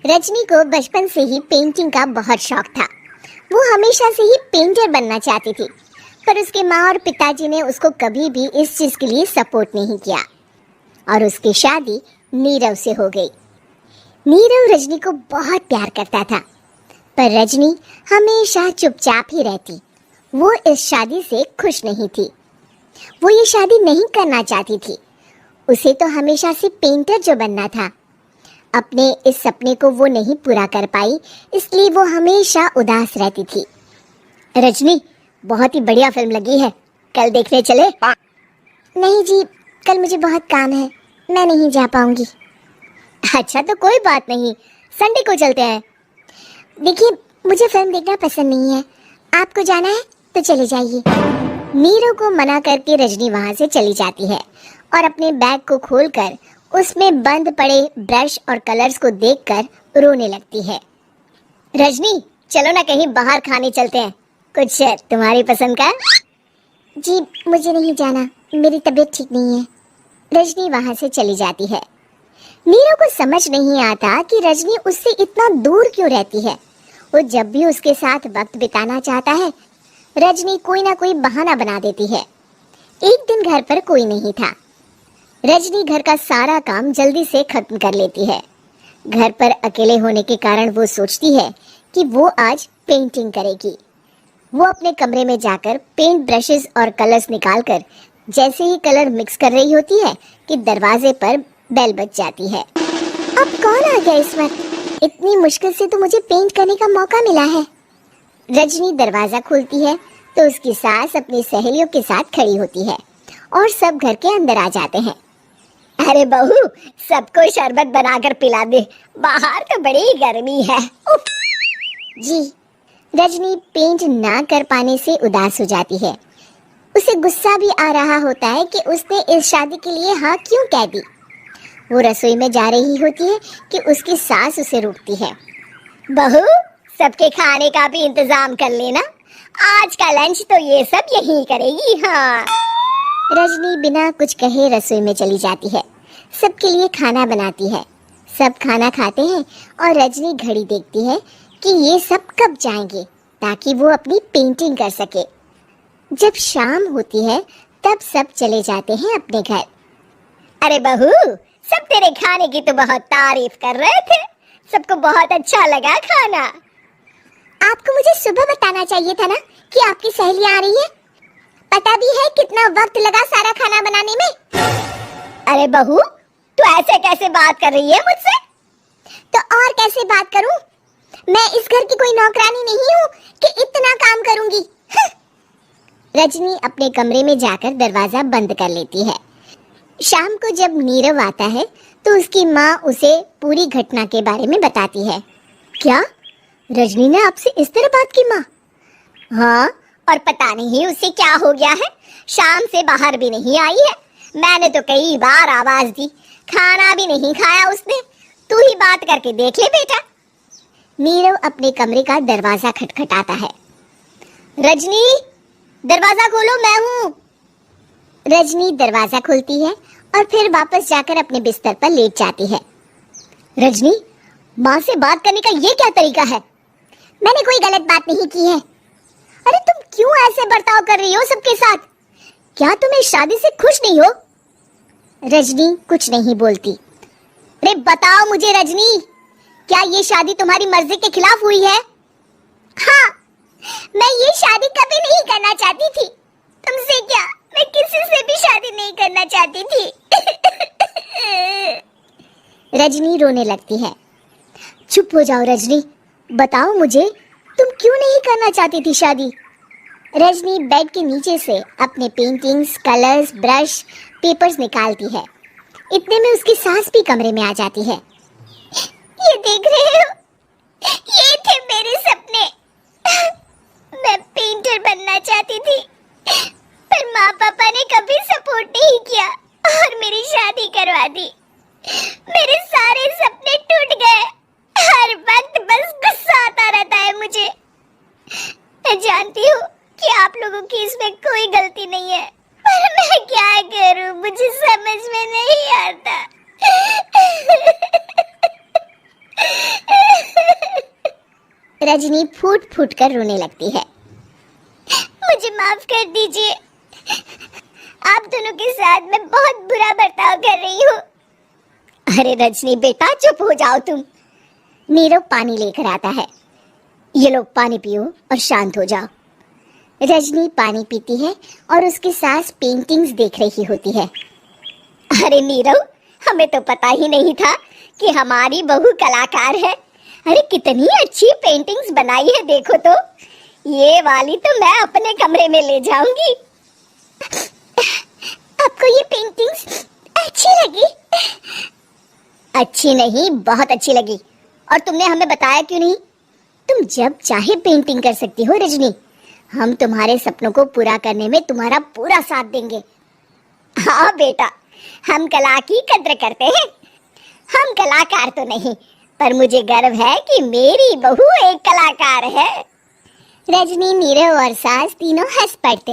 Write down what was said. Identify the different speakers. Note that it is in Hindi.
Speaker 1: रजनी को बचपन से ही पेंटिंग का बहुत शौक था। वो हमेशा से ही पेंटर बनना चाहती थी, पर उसके माँ और पिताजी ने उसको कभी भी इस चीज़ के लिए सपोर्ट नहीं किया और उसकी शादी नीरव से हो गई। नीरव रजनी को बहुत प्यार करता था, पर रजनी हमेशा चुपचाप ही रहती। वो इस शादी से खुश नहीं थी। वो ये शादी नहीं करना चाहती थी। उसे तो हमेशा से पेंटर जो बनना था। अपने इस सपने को वो नहीं पूरा कर पाई, इसलिए वो हमेशा उदास रहती थी। रजनी, बहुत ही बढ़िया फिल्म लगी है, कल देखने चले? नहीं जी, कल मुझे बहुत काम है, मैं नहीं जा पाऊंगी। अच्छा तो कोई बात नहीं, संडे को चलते हैं। देखिए, मुझे फिल्म देखना पसंद नहीं है, आपको जाना है तो चले जाइए। नीरव को मना करके रजनी वहां से चली जाती है और अपने बैग को खोलकर उसमें बंद पड़े ब्रश और कलर्स को देखकर रोने लगती है। रजनी, चलो ना कहीं बाहर खाने चलते हैं, कुछ तुम्हारी पसंद का। जी मुझे नहीं जाना, मेरी तबीयत ठीक नहीं है। रजनी वहां से चली जाती है। नीरव को समझ नहीं आता कि रजनी उससे इतना दूर क्यों रहती है। वो जब भी उसके साथ वक्त बिताना चाहता है, रजनी कोई ना कोई बहाना बना देती है। एक दिन घर पर कोई नहीं था। रजनी घर का सारा काम जल्दी से खत्म कर लेती है। घर पर अकेले होने के कारण वो सोचती है कि वो आज पेंटिंग करेगी। वो अपने कमरे में जाकर पेंट ब्रशेस और कलर्स निकालकर जैसे ही कलर मिक्स कर रही होती है कि दरवाजे पर बेल बज जाती है। अब कौन आ गया इस वक्त? इतनी मुश्किल से तो मुझे पेंट करने का मौका मिला है। रजनी दरवाजा खोलती है तो उसकी सास अपनी सहेलियों के साथ खड़ी होती है और सब घर के अंदर आ जाते हैं। अरे बहू, सबको शरबत बनाकर पिला दे, बाहर तो बड़ी गर्मी है। उफ। जी। रजनी पेंट ना कर पाने से उदास हो जाती है। उसे गुस्सा भी आ रहा होता है कि उसने इस शादी के लिए हाँ क्यों कह दी। वो रसोई में जा रही होती है कि उसकी सास उसे रोकती है। बहू, सबके खाने का भी इंतजाम कर लेना, आज का लंच तो ये सब यही करेगी। हाँ। रजनी बिना कुछ कहे रसोई में चली जाती है। सबके लिए खाना बनाती है। सब खाना खाते हैं और रजनी घड़ी देखती है कि ये सब कब जाएंगे ताकि वो अपनी पेंटिंग कर सके। जब शाम होती है तब सब चले जाते हैं अपने घर। अरे बहू, सब तेरे खाने की तो बहुत तारीफ कर रहे थे, सबको बहुत अच्छा लगा खाना। आपको मुझे सुबह बताना चाहिए था ना कि आपकी सहेली आ रही है। पता भी है कितना वक्त लगा सारा खाना बनाने में। अरे बहू, तू ऐसे कैसे बात कर रही है मुझसे? तो और कैसे बात करूं? मैं इस घर की कोई नौकरानी नहीं हूं कि इतना काम करूंगी। रजनी अपने कमरे में जाकर दरवाजा बंद कर लेती है। शाम को जब नीरव आता है तो उसकी माँ उसे पूरी घटना के बारे में बताती है। क्या रजनी ने आपसे इस तरह बात की माँ? हाँ, और पता नहीं उसे क्या हो गया है, शाम से बाहर भी नहीं आई है। मैंने तो कई बार आवाज दी, खाना भी नहीं खाया उसने। तू ही बात करके देख ले बेटा। नीरव अपने कमरे का दरवाजा खटखटाता है। रजनी, दरवाजा खोलो, मैं हूँ। रजनी दरवाजा खोलती है और फिर वापस जाकर अपने बिस्तर पर लेट जाती है। रजनी, माँ से बात करने का ये क्या तरीका है? मैंने कोई गलत बात नहीं की है। अरे तुम क्यों ऐसे बर्ताव कर रही हो सबके साथ? क्या तुम इस शादी से खुश नहीं हो? रजनी कुछ नहीं बोलती। अरे बताओ मुझे रजनी, क्या ये शादी तुम्हारी मर्जी के खिलाफ हुई है? हाँ, मैं ये शादी कभी नहीं करना चाहती थी। तुमसे क्या, मैं किसी से भी शादी नहीं करना चाहती थी। रजनी रोने लगती है। चुप हो जाओ रजनी, बताओ मुझे, तुम क्यों नहीं करना चाहती थी शादी? रजनी बेड के नीचे से अपने पेंटिंग्स, कलर्स, ब्रश, पेपर्स निकालती है। इतने में उसकी सास भी कमरे में आ जाती है। ये देख रहे हो, ये थे मेरे सपने। मैं पेंटर बनना चाहती थी, पर माँ पापा ने कभी सपोर्ट नहीं किया और मेरी शादी करवा दी। मेरे सारे सपने टूट गए। हर वक्त बस गुस्सा आता रहता है मुझे। मैं जानती हूँ कि आप लोगों की इसमें कोई गलती नहीं है, पर मैं क्या करूँ, मुझे समझ में नहीं आता। रजनी फूट फूट कर रोने लगती है। मुझे माफ कर दीजिए, आप दोनों के साथ मैं बहुत बुरा बर्ताव कर रही हूँ। अरे रजनी बेटा चुप हो जाओ तुम। नीरव पानी लेकर आता है। ये लो पानी पियो और शांत हो जाओ। रजनी पानी पीती है और उसकी सास पेंटिंग्स देख रही होती है। अरे नीरव, हमें तो पता ही नहीं था कि हमारी बहू कलाकार है। अरे कितनी अच्छी पेंटिंग्स बनाई है, देखो तो। ये वाली तो मैं अपने कमरे में ले जाऊंगी। आपको ये पेंटिंग्स अच्छी लगी? अच्छी नहीं, बहुत अच्छी लगी। और तुमने हमें बताया क्यों नहीं? तुम जब चाहे पेंटिंग कर सकती हो रजनी। हम तुम्हारे सपनों को पूरा करने में तुम्हारा पूरा साथ देंगे। हाँ बेटा, हम कला की कद्र करते हैं। हम कलाकार तो नहीं, पर मुझे गर्व है कि मेरी बहू एक कलाकार है। रजनी, नीरव और सास तीनों हंस पड़ते।